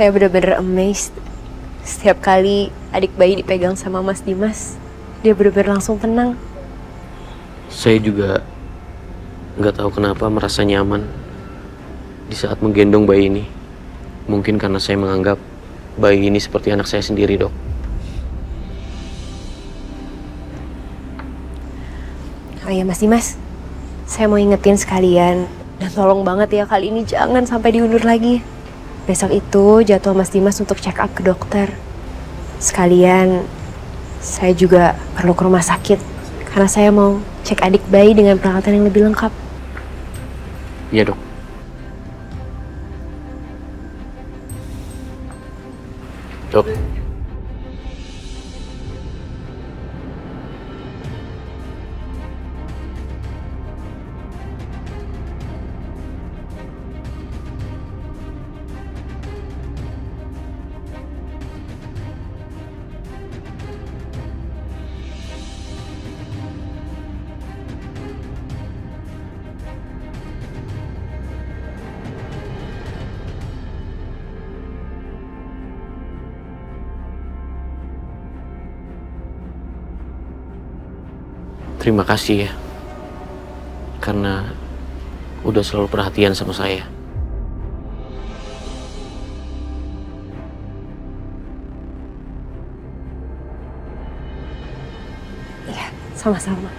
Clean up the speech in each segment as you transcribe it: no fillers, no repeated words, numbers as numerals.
Saya bener-bener amazed. Setiap kali adik bayi dipegang sama Mas Dimas, dia bener-bener langsung tenang. Saya juga nggak tahu kenapa merasa nyaman di saat menggendong bayi ini. Mungkin karena saya menganggap bayi ini seperti anak saya sendiri, Dok. Oh iya Mas Dimas, saya mau ingetin sekalian. Dan tolong banget ya kali ini jangan sampai diundur lagi. Besok itu jadwal Mas Dimas untuk check up ke dokter. Sekalian saya juga perlu ke rumah sakit. Karena saya mau cek adik bayi dengan peralatan yang lebih lengkap. Iya, Dok. Dok. Terima kasih ya, karena udah selalu perhatian sama saya. Iya, sama-sama.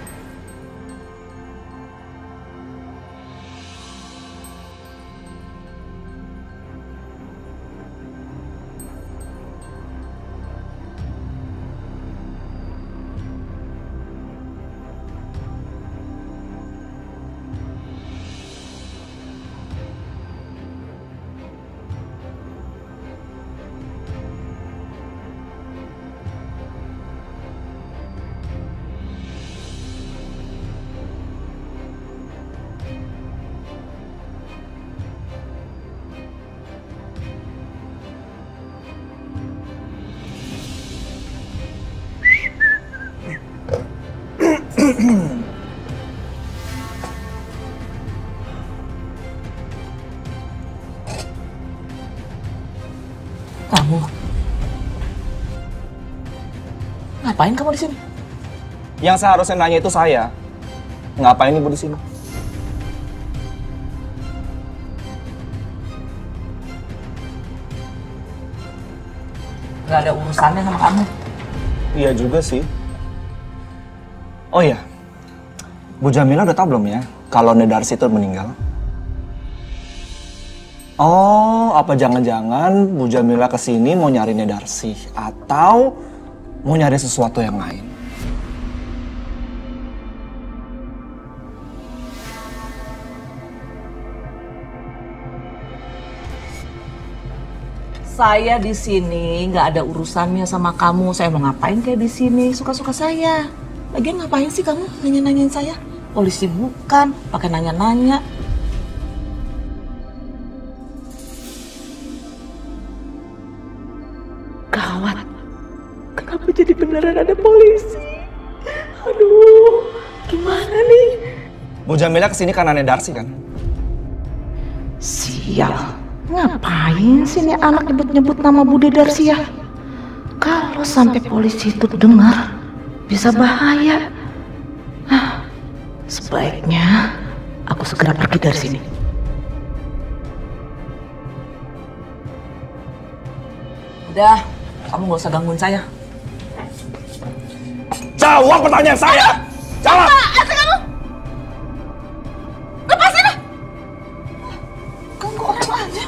Kamu ngapain kamu di sini? Yang seharusnya nanya itu saya. Ngapain ibu di sini? Gak ada urusannya sama kamu. Iya juga sih. Oh iya, Bu Jamila udah tahu belum ya kalau Nedarsi itu meninggal? Oh, apa jangan-jangan Bu Jamila kesini mau nyari Nedarsi atau mau nyari sesuatu yang lain? Saya di sini nggak ada urusannya sama kamu. Saya mau ngapain kayak di sini? Suka-suka saya. Lagian ngapain sih kamu nanya-nanyain saya? Polisi bukan, pakai nanya-nanya. Gawat. Kenapa jadi beneran ada polisi? Aduh, gimana nih? Bu Jamila kesini karena Nedarsi kan? Sial. Ngapain sih nih anak nyebut-nyebut nama Bude Darsia? Kalau sampai polisi itu dengar, bisa bahaya. Sebaiknya aku segera pergi dari sini. Udah, kamu gak usah gangguin saya. Jawab pertanyaan saya! Jawab! Asal kamu! Lepasin lah! Ganggu orang aja.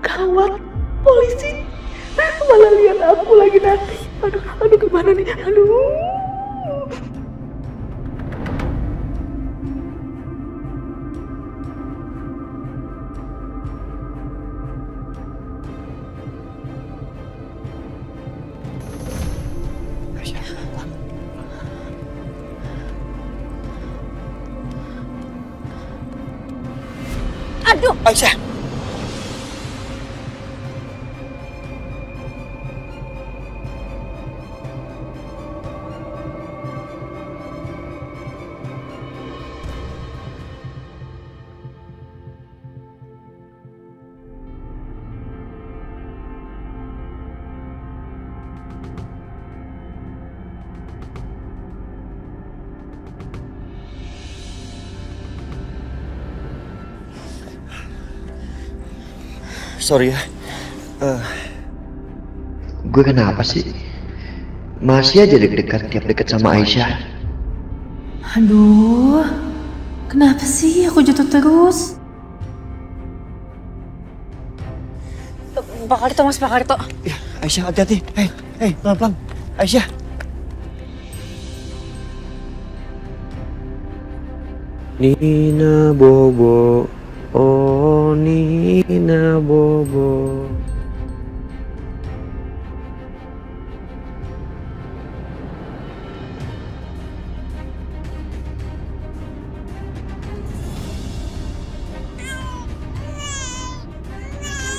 Gawat, polisi. Malah lihat aku lagi nanti. Aduh gimana nih? Aduh. Aduh! Aisyah! Sorry ya. Gue kenapa sih? Masih aja deg-degan tiap deket sama Aisyah. Aduh, kenapa sih aku jatuh terus? Pak Karto, Mas, Pak Karto. Ya, Aisyah hati-hati. Hei, pelan-pelan. Aisyah. Nina Bobo, oh Nina Bobo.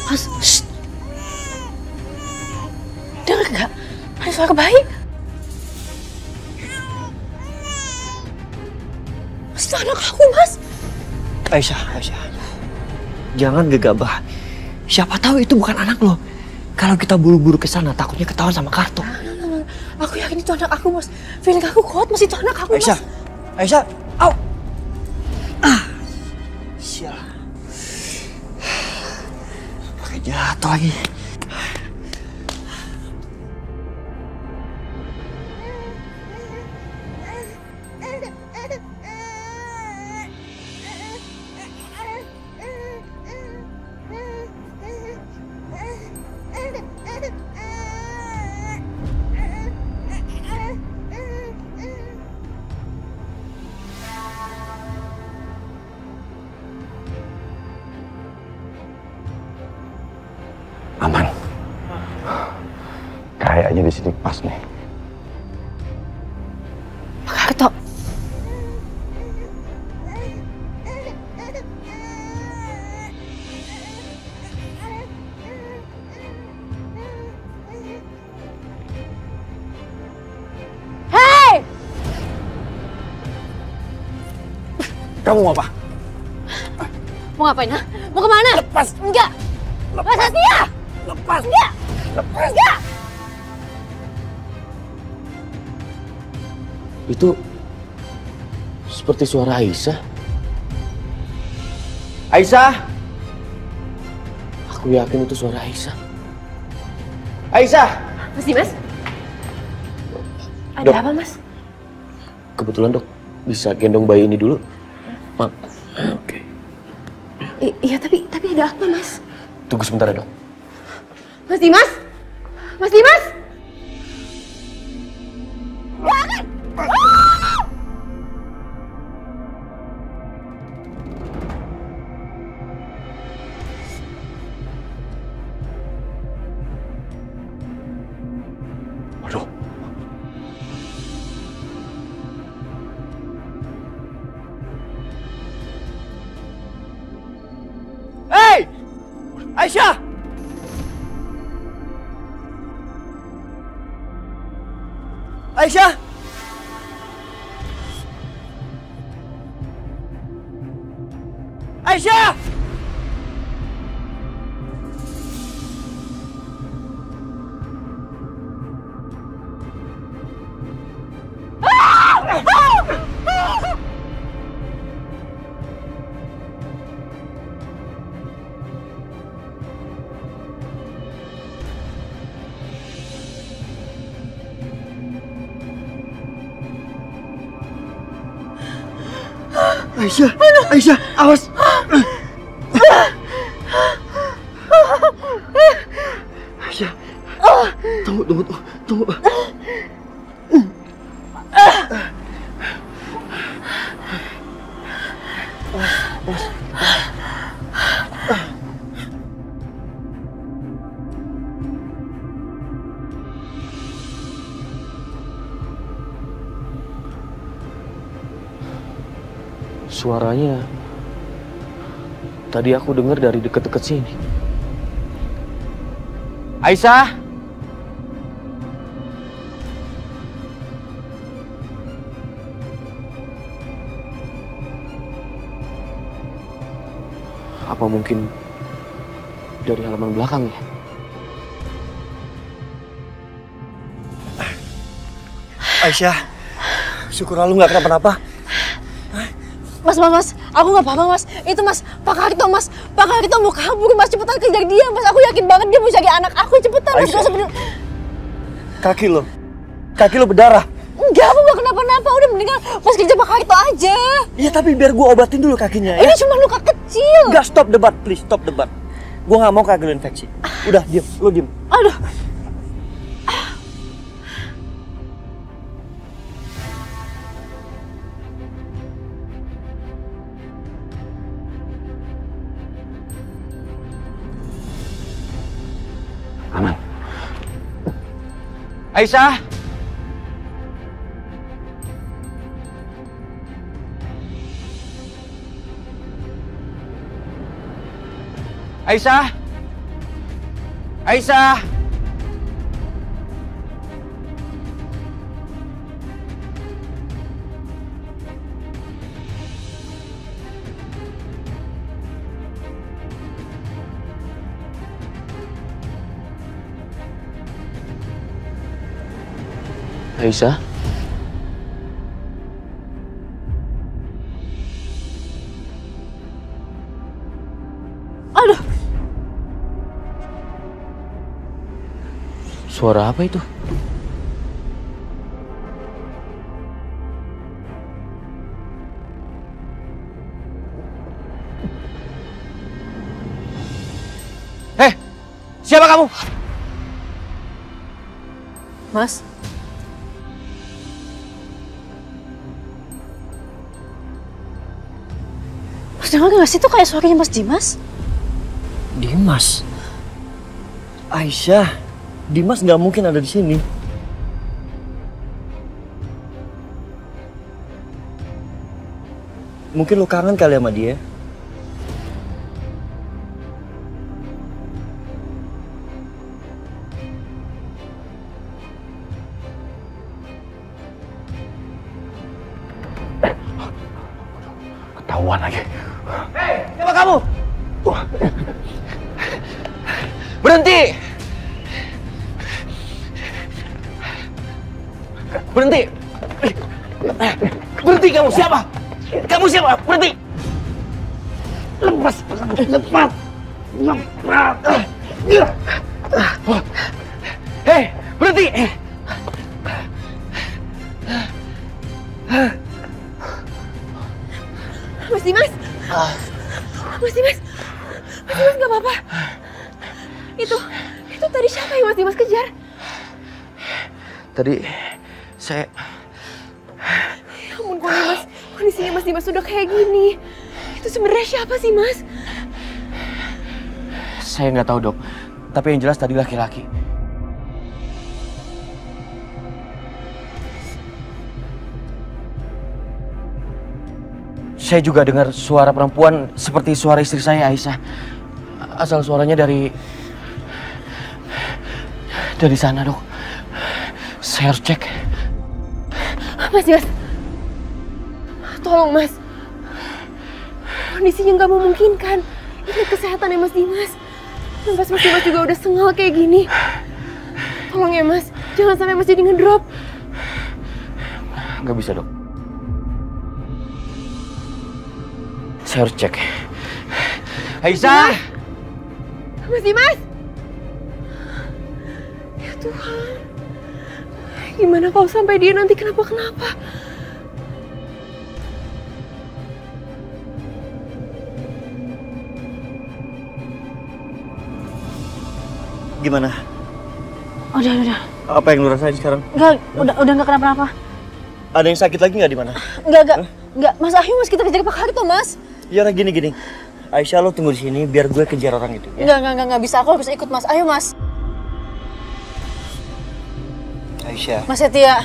Mas, shh. Dengar nggak? Ada suara bayi. Mas, itu anak aku, Mas. Aisyah. Jangan gegabah. Siapa tahu itu bukan anak lo. Kalau kita buru-buru ke sana takutnya ketahuan sama Karto. Aku yakin itu anak aku, Mas. Feeling aku kuat, Mas, itu anak aku, Mas. Aisyah. Au. Sial. Pakai jatuh lagi. Aman. Kayaknya di sini pas nih. Pak Karto. Hei! Kamu mau apa? Mau ngapain, ha? Mau kemana? Lepas. Enggak. Lepas Setia! Lepas. Enggak! Lepas. Enggak! Itu seperti suara Aisyah. Aisyah! Aku yakin itu suara Aisyah. Aisyah! Mas Dimas? Ada Dok. apa, Mas? Kebetulan dok, bisa gendong bayi ini dulu? Oke. Iya, tapi ada apa, Mas? Tunggu sebentar ya dok. Mas Dimas? Mas Dimas? Jangan! Waduh. Hei! Aisyah! Aisyah! Aisyah! Aisyah, awas. Aisyah, tunggu. Suaranya tadi aku dengar dari deket-deket sini. Aisyah! Apa mungkin dari halaman belakang ya? Aisyah, syukurlah lu nggak kenapa-napa. Mas, aku nggak apa-apa mas. Itu mas, Pak Karto mas, Pak Karto mau kabur mas, cepetan kejar dia mas. Aku yakin banget dia mau cari anak aku, cepetan mas. Aisyah. Kaki lo berdarah. Enggak, aku nggak kenapa-napa. Udah mendingan mas kejar Pak Karto aja. Iya tapi biar gue obatin dulu kakinya ya. Ini cuma luka kecil. Enggak, stop debat, please stop debat. Gue nggak mau kaki lo infeksi. Udah diem, lo diem. Aduh. Aman. Aisyah. Aisyah. Aisyah. Aisyah. Aduh. Suara apa itu? Siapa kamu? Mas. Mas dengar nggak sih itu kayak suaranya Mas Dimas? Dimas. Aisyah, Dimas nggak mungkin ada di sini. Mungkin lo kangen kali sama dia. Ketahuan lagi. Hei, siapa kamu? Berhenti! Berhenti! Berhenti kamu, siapa? Kamu siapa? Berhenti! Lepas! Lepas! Lepas! Hei, berhenti! Mas Dimas! Mas Dimas! Mas Dimas nggak apa-apa? Itu tadi siapa yang Mas Dimas kejar? Tadi saya... Ya ampun, Mas, kondisinya Mas Dimas udah kayak gini. Itu sebenarnya siapa sih, Mas? Saya nggak tahu, Dok. Tapi yang jelas tadi laki-laki. Saya juga dengar suara perempuan seperti suara istri saya, Aisyah. Asal suaranya dari sana, Dok. Saya harus cek. Mas Dimas, tolong Mas. Kondisinya nggak memungkinkan. Ini kesehatannya Mas Dimas. Nafas Mas Dimas juga udah sengal kayak gini. Tolong ya Mas, jangan sampai Mas jadi ngedrop. Nggak bisa, Dok. Saya harus cek. Aisyah! Mas Dimas! Ya Tuhan. Gimana kalau sampai dia nanti kenapa-kenapa? Gimana? Udah. Apa yang lu rasain sekarang? Enggak, udah nggak kenapa-napa. Ada yang sakit lagi nggak di mana? Enggak. Mas, ayo Mas, kita kejar Pak Karto, Mas. Ya udah gini. Aisyah lo tunggu di sini biar gue kejar orang itu. Ya? Enggak bisa. Aku harus ikut, Mas. Ayo, Mas. Aisyah. Mas Setia.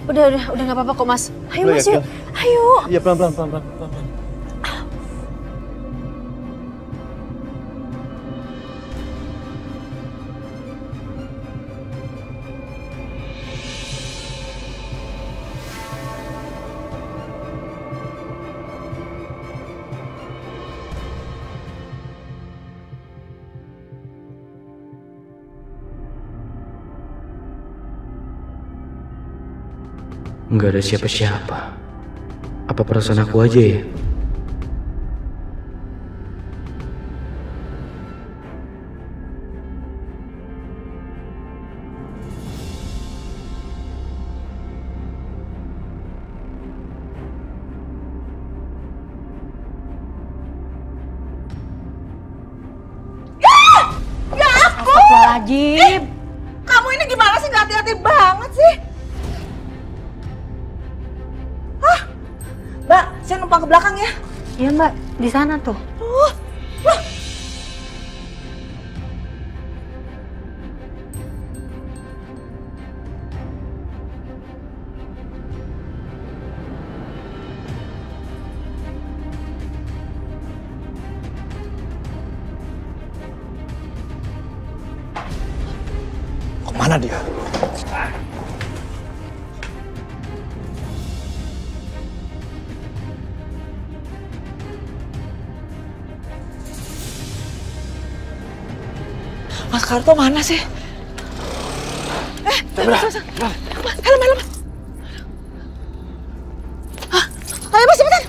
Udah nggak apa-apa kok, Mas. Ayo, Lo Mas, yakin? yuk. Ayo. Iya pelan-pelan. Nggak ada siapa-siapa. Apa perasaan aku aja ya? Astagfirullahaladzim. Kamu ini gimana sih? Nggak hati-hati banget sih. Hah? Mbak, saya numpang ke belakang ya. Iya mbak, di sana tuh. Kemana dia? Mas Karto mana sih? Helm. Hah? Ayo Mas, cepetan.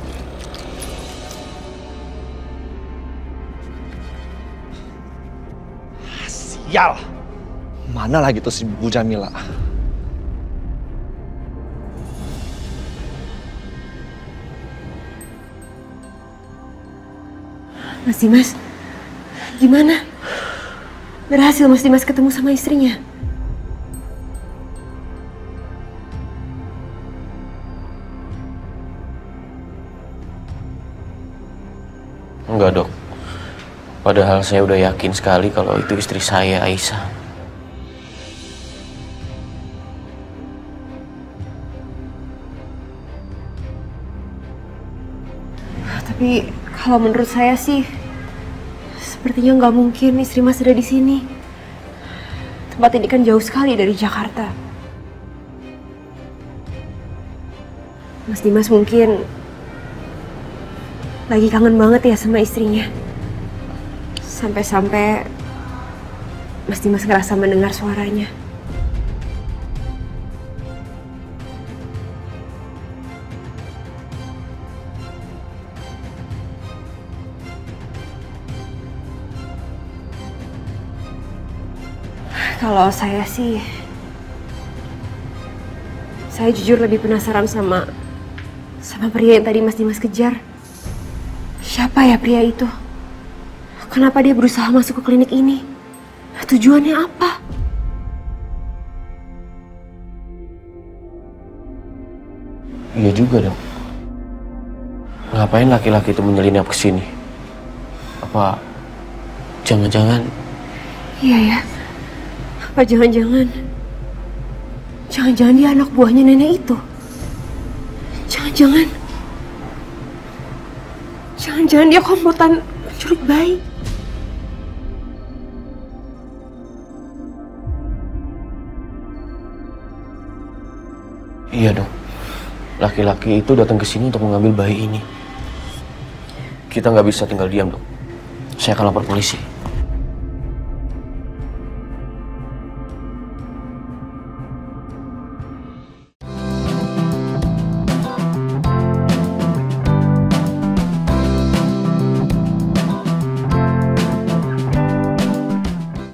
Sial! Mana lagi tuh si Bu Jamila? Mas Dimas, gimana? Berhasil Mas Dimas ketemu sama istrinya? Enggak, Dok. Padahal saya udah yakin sekali kalau itu istri saya, Aisyah. Tapi kalau menurut saya sih, sepertinya nggak mungkin istri Mas ada di sini. Tempat ini kan jauh sekali dari Jakarta. Mas Dimas mungkin lagi kangen banget ya sama istrinya. Sampai-sampai Mas Dimas ngerasa mendengar suaranya. Kalau saya sih, saya jujur lebih penasaran sama pria yang tadi Mas Dimas kejar. Siapa ya pria itu? Kenapa dia berusaha masuk ke klinik ini? Tujuannya apa? Iya juga, Dok. Ngapain laki-laki itu menyelinap ke sini? Apa jangan-jangan? Iya ya. Apa jangan-jangan dia anak buahnya nenek itu? Jangan-jangan dia komplotan penculik bayi. Iya, Dok. Laki-laki itu datang ke sini untuk mengambil bayi ini. Kita nggak bisa tinggal diam, Dok. Saya akan lapor polisi.